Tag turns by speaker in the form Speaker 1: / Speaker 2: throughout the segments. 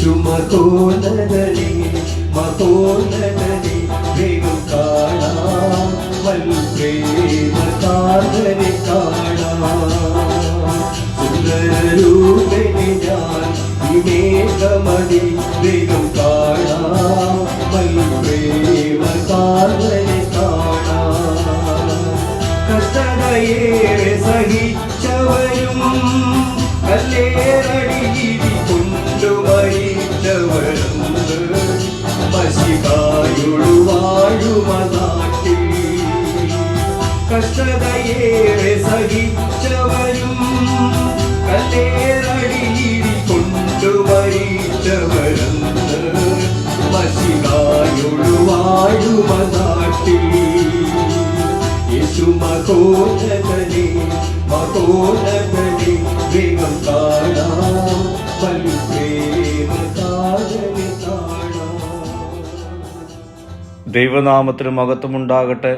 Speaker 1: യേശു മഹോന്നതനേ മഹോന്നതനേ വേഗം കാണാം വൽപ്രേമകാരനെ കാണാം സുന്ദരരൂപനെ ഞാൻ വിവേകമതി വേഗം കാണാം വൽപ്രേമകാരനെ കാണാം കഷ്ടതയേറെ സഹിച്ചവരും കല്ലേറടിയിടി കൊണ്ടുമരിച്ചവരും മശിഹായോടു വാഴുമ നാട്ടിൽ കഷ്ടതയേറെ സഹിച്ചവരും കല്ലേറടിയിടി കൊണ്ടുമരിച്ചവരും മശിഹായോടു വാഴുമ നാട്ടിൽ യേശു മഹോന്നതനേ മഹോന്നതനേ വേഗം കാണാം വൽപ്രേമകാരനെ കാണാം.
Speaker 2: ദൈവനാമത്തിന് മഹത്വമുണ്ടാകട്ടെ.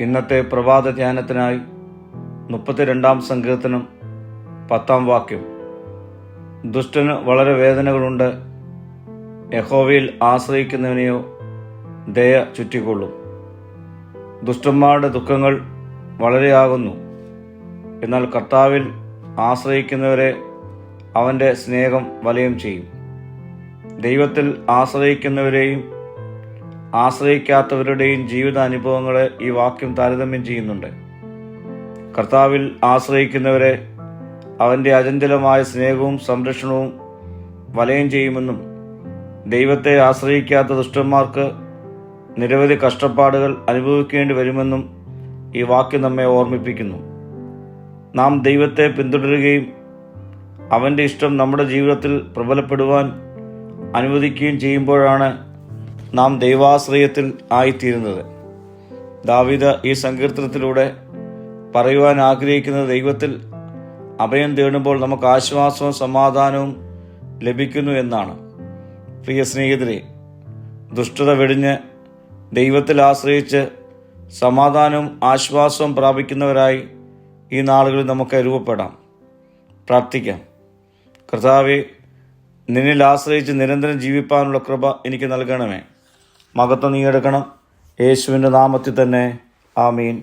Speaker 2: ഇന്നത്തെ പ്രഭാത ധ്യാനത്തിനായി 32 സങ്കീർത്തനം 10 വാക്യം. ദുഷ്ടന് വളരെ വേദനകളുണ്ട്, യഹോവയിൽ ആശ്രയിക്കുന്നവനെയോ ദയ ചുറ്റിക്കൊള്ളും. ദുഷ്ടന്മാരുടെ ദുഃഖങ്ങൾ വളരെയാകുന്നു, എന്നാൽ കർത്താവിൽ ആശ്രയിക്കുന്നവരെ അവൻ്റെ സ്നേഹം വലയം ചെയ്യും. ദൈവത്തിൽ ആശ്രയിക്കുന്നവരെയും ആശ്രയിക്കാത്തവരുടെയും ജീവിത അനുഭവങ്ങളെ ഈ വാക്യം താരതമ്യം ചെയ്യുന്നുണ്ട്. കർത്താവിൽ ആശ്രയിക്കുന്നവരെ അവൻ്റെ അചഞ്ചലമായ സ്നേഹവും സംരക്ഷണവും വലയം ചെയ്യുമെന്നും ദൈവത്തെ ആശ്രയിക്കാത്ത ദുഷ്ടന്മാർക്ക് നിരവധി കഷ്ടപ്പാടുകൾ അനുഭവിക്കേണ്ടി വരുമെന്നും ഈ വാക്യം നമ്മെ ഓർമ്മിപ്പിക്കുന്നു. നാം ദൈവത്തെ പിന്തുടരുകയും അവൻ്റെ ഇഷ്ടം നമ്മുടെ ജീവിതത്തിൽ പ്രബലപ്പെടുവാൻ അനുവദിക്കുകയും ചെയ്യുമ്പോഴാണ് നാം ദൈവാശ്രയത്തിൽ ആയിത്തീരുന്നത്. ദാവീദ് ഈ സങ്കീർത്തനത്തിലൂടെ പറയുവാൻ ആഗ്രഹിക്കുന്നത് ദൈവത്തിൽ അഭയം തേടുമ്പോൾ നമുക്ക് ആശ്വാസവും സമാധാനവും ലഭിക്കുന്നു എന്നാണ്. പ്രിയ സ്നേഹിതരെ, ദുഷ്ടത വെടിഞ്ഞ് ദൈവത്തിൽ ആശ്രയിച്ച് സമാധാനവും ആശ്വാസവും പ്രാപിക്കുന്നവരായി ഈ നാളുകളിൽ നമുക്ക് രൂപപ്പെടാം. പ്രാർത്ഥിക്കാം. കർത്താവേ, നിന്നിൽ ആശ്രയിച്ച് നിരന്തരം ജീവിപ്പാനുള്ള കൃപ എനിക്ക് നൽകണമേ. മഹത്വം നീ എടുക്കണം. യേശുവിൻ്റെ നാമത്തിൽ തന്നെ. ആമീൻ.